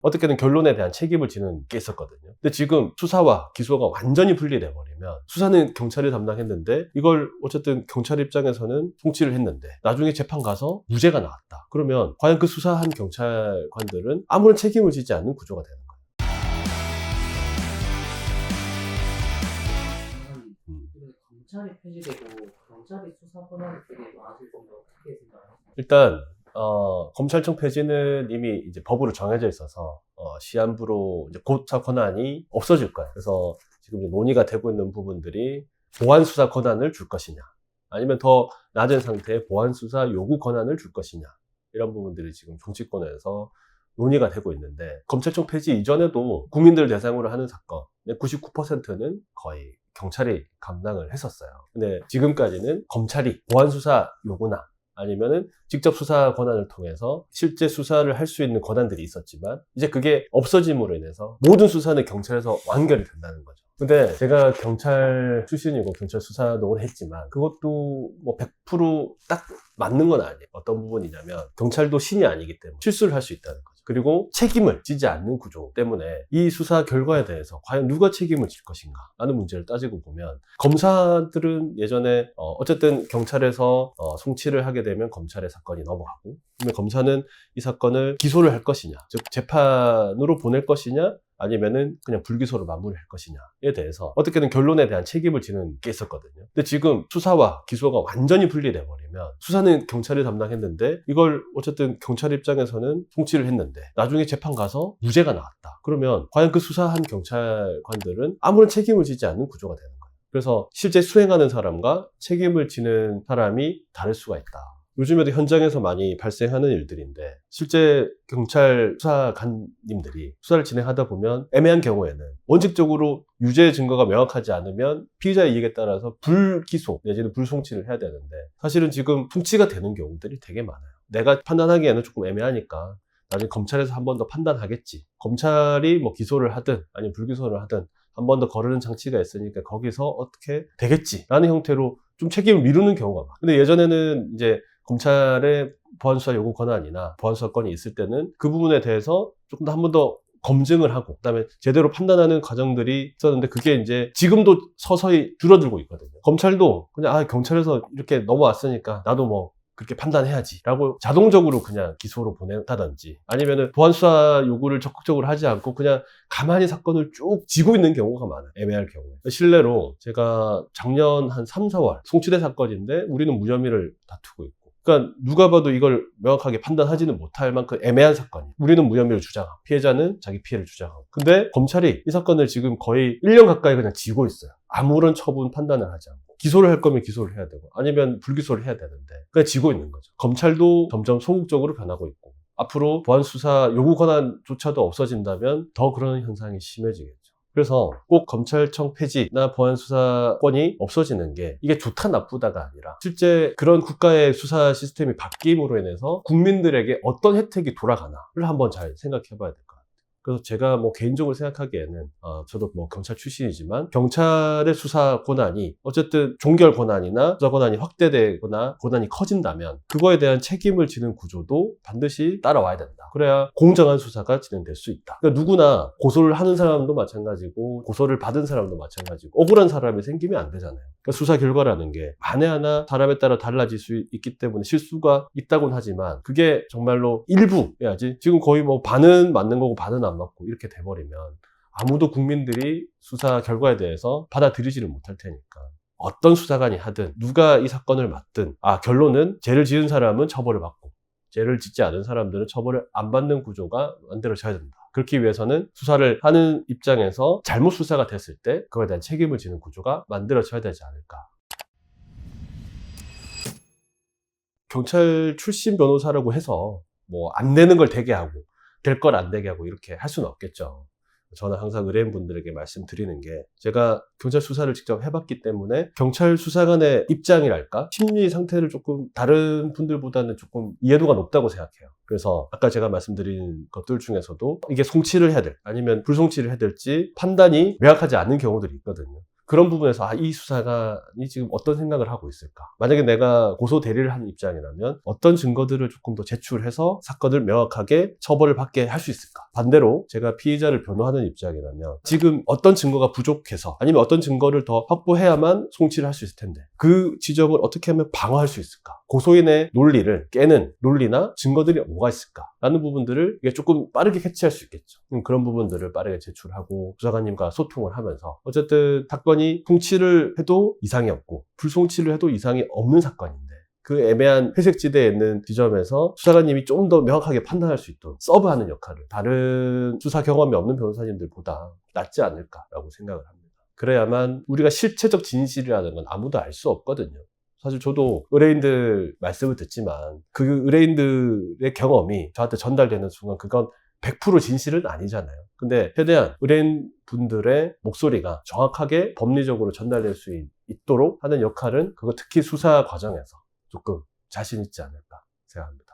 어떻게든 결론에 대한 책임을 지는 게 있었거든요. 근데 지금 수사와 기소가 완전히 분리돼 버리면 수사는 경찰이 담당했는데 이걸 어쨌든 경찰 입장에서는 송치를 했는데 나중에 재판 가서 무죄가 나왔다. 그러면 과연 그 수사한 경찰관들은 아무런 책임을 지지 않는 구조가 되는 거예요. 검찰이 폐지되고 경찰이 수사 권한이 되게 많아질 건데 어떻게 생각하세요? 일단 검찰청 폐지는 이미 이제 법으로 정해져 있어서 시한부로 이제 고차 권한이 없어질 거예요. 그래서 지금 이제 논의가 되고 있는 부분들이 보안 수사 권한을 줄 것이냐, 아니면 더 낮은 상태의 보안 수사 요구 권한을 줄 것이냐, 이런 부분들이 지금 정치권에서 논의가 되고 있는데, 검찰청 폐지 이전에도 국민들 대상으로 하는 사건의 99%는 거의 경찰이 감당을 했었어요. 근데 지금까지는 검찰이 보안 수사 요구나 아니면은 직접 수사 권한을 통해서 실제 수사를 할 수 있는 권한들이 있었지만 이제 그게 없어짐으로 인해서 모든 수사는 경찰에서 완결이 된다는 거죠. 근데 제가 경찰 출신이고 경찰 수사도 오래 했지만 그것도 뭐 100% 딱 맞는 건 아니에요. 어떤 부분이냐면 경찰도 신이 아니기 때문에 실수를 할 수 있다는 거죠. 그리고 책임을 지지 않는 구조 때문에 이 수사 결과에 대해서 과연 누가 책임을 질 것인가 라는 문제를 따지고 보면, 검사들은 예전에 어쨌든 경찰에서 송치를 하게 되면 검찰의 사건이 넘어가고, 그러면 검사는 이 사건을 기소를 할 것이냐, 즉 재판으로 보낼 것이냐 아니면은 그냥 불기소로 마무리할 것이냐에 대해서 어떻게든 결론에 대한 책임을 지는 게 있었거든요. 근데 지금 수사와 기소가 완전히 분리돼 버리면 수사는 경찰이 담당했는데 이걸 어쨌든 경찰 입장에서는 송치를 했는데 나중에 재판 가서 무죄가 나왔다. 그러면 과연 그 수사한 경찰관들은 아무런 책임을 지지 않는 구조가 되는 거예요. 그래서 실제 수행하는 사람과 책임을 지는 사람이 다를 수가 있다. 요즘에도 현장에서 많이 발생하는 일들인데, 실제 경찰 수사관님들이 수사를 진행하다 보면 애매한 경우에는 원칙적으로 유죄 증거가 명확하지 않으면 피의자의 이익에 따라서 불기소 내지는 불송치를 해야 되는데, 사실은 지금 송치가 되는 경우들이 되게 많아요. 내가 판단하기에는 조금 애매하니까 나중에 검찰에서 한 번 더 판단하겠지, 검찰이 뭐 기소를 하든 아니면 불기소를 하든 한 번 더 거르는 장치가 있으니까 거기서 어떻게 되겠지 라는 형태로 좀 책임을 미루는 경우가 많아요. 근데 예전에는 이제 검찰의 보안수사 요구 권한이나 보안수사권이 있을 때는 그 부분에 대해서 조금 더 한 번 더 검증을 하고 그다음에 제대로 판단하는 과정들이 있었는데, 그게 이제 지금도 서서히 줄어들고 있거든요. 검찰도 그냥 경찰에서 이렇게 넘어왔으니까 나도 뭐 그렇게 판단해야지 라고 자동적으로 그냥 기소로 보낸다든지, 아니면은 보안수사 요구를 적극적으로 하지 않고 그냥 가만히 사건을 쭉 지고 있는 경우가 많아요. 애매할 경우에. 실례로 제가 작년 한 3, 4월 송치된 사건인데 우리는 무혐의를 다투고 있고, 그러니까 누가 봐도 이걸 명확하게 판단하지는 못할 만큼 애매한 사건이에요. 우리는 무혐의를 주장하고 피해자는 자기 피해를 주장하고. 근데 검찰이 이 사건을 지금 거의 1년 가까이 그냥 지고 있어요. 아무런 처분 판단을 하지 않고. 기소를 할 거면 기소를 해야 되고 아니면 불기소를 해야 되는데 그냥 지고 있는 거죠. 검찰도 점점 소극적으로 변하고 있고, 앞으로 보안수사 요구 권한조차도 없어진다면 더 그런 현상이 심해지겠죠. 그래서 꼭 검찰청 폐지나 보안수사권이 없어지는 게 이게 좋다 나쁘다가 아니라 실제 그런 국가의 수사 시스템이 바뀜으로 인해서 국민들에게 어떤 혜택이 돌아가나를 한번 잘 생각해 봐야 될 것 같아요. 그래서 제가 뭐 개인적으로 생각하기에는 저도 뭐 경찰 출신이지만 경찰의 수사 권한이 어쨌든 종결 권한이나 수사 권한이 확대되거나 권한이 커진다면 그거에 대한 책임을 지는 구조도 반드시 따라와야 된다. 그래야 공정한 수사가 진행될 수 있다. 그러니까 누구나 고소를 하는 사람도 마찬가지고 고소를 받은 사람도 마찬가지고 억울한 사람이 생기면 안 되잖아요. 그러니까 수사 결과라는 게 만에 하나 사람에 따라 달라질 수 있기 때문에 실수가 있다고는 하지만 그게 정말로 일부여야지, 지금 거의 뭐 반은 맞는 거고 반은 안 맞고 이렇게 돼버리면 아무도 국민들이 수사 결과에 대해서 받아들이지를 못할 테니까 어떤 수사관이 하든 누가 이 사건을 맡든 결론은 죄를 지은 사람은 처벌을 받고 죄를 짓지 않은 사람들은 처벌을 안 받는 구조가 만들어져야 된다. 그렇기 위해서는 수사를 하는 입장에서 잘못 수사가 됐을 때 그거에 대한 책임을 지는 구조가 만들어져야 되지 않을까. 경찰 출신 변호사라고 해서 뭐 안 되는 걸 되게 하고 될 걸 안 되게 하고 이렇게 할 수는 없겠죠. 저는 항상 의뢰인분들에게 말씀드리는 게, 제가 경찰 수사를 직접 해봤기 때문에 경찰 수사관의 입장이랄까? 심리 상태를 조금 다른 분들보다는 조금 이해도가 높다고 생각해요. 그래서 아까 제가 말씀드린 것들 중에서도 이게 송치를 해야 될 아니면 불송치를 해야 될지 판단이 명확하지 않은 경우들이 있거든요. 그런 부분에서 이 수사관이 지금 어떤 생각을 하고 있을까? 만약에 내가 고소 대리를 하는 입장이라면 어떤 증거들을 조금 더 제출해서 사건을 명확하게 처벌을 받게 할 수 있을까? 반대로 제가 피의자를 변호하는 입장이라면 지금 어떤 증거가 부족해서 아니면 어떤 증거를 더 확보해야만 송치를 할 수 있을 텐데 그 지점을 어떻게 하면 방어할 수 있을까? 고소인의 논리를 깨는 논리나 증거들이 뭐가 있을까? 라는 부분들을 이게 조금 빠르게 캐치할 수 있겠죠. 그런 부분들을 빠르게 제출하고 수사관님과 소통을 하면서 어쨌든 사건이 송치를 해도 이상이 없고 불송치를 해도 이상이 없는 사건인데 그 애매한 회색지대에 있는 지점에서 수사관님이 좀 더 명확하게 판단할 수 있도록 서브하는 역할을 다른 수사 경험이 없는 변호사님들보다 낫지 않을까라고 생각을 합니다. 그래야만 우리가 실체적 진실이라는 건 아무도 알 수 없거든요. 사실 저도 의뢰인들 말씀을 듣지만 그 의뢰인들의 경험이 저한테 전달되는 순간 그건 100% 진실은 아니잖아요. 근데 최대한 의뢰인분들의 목소리가 정확하게 법리적으로 전달될 수 있도록 하는 역할은 그거 특히 수사 과정에서 조금 자신 있지 않을까 생각합니다.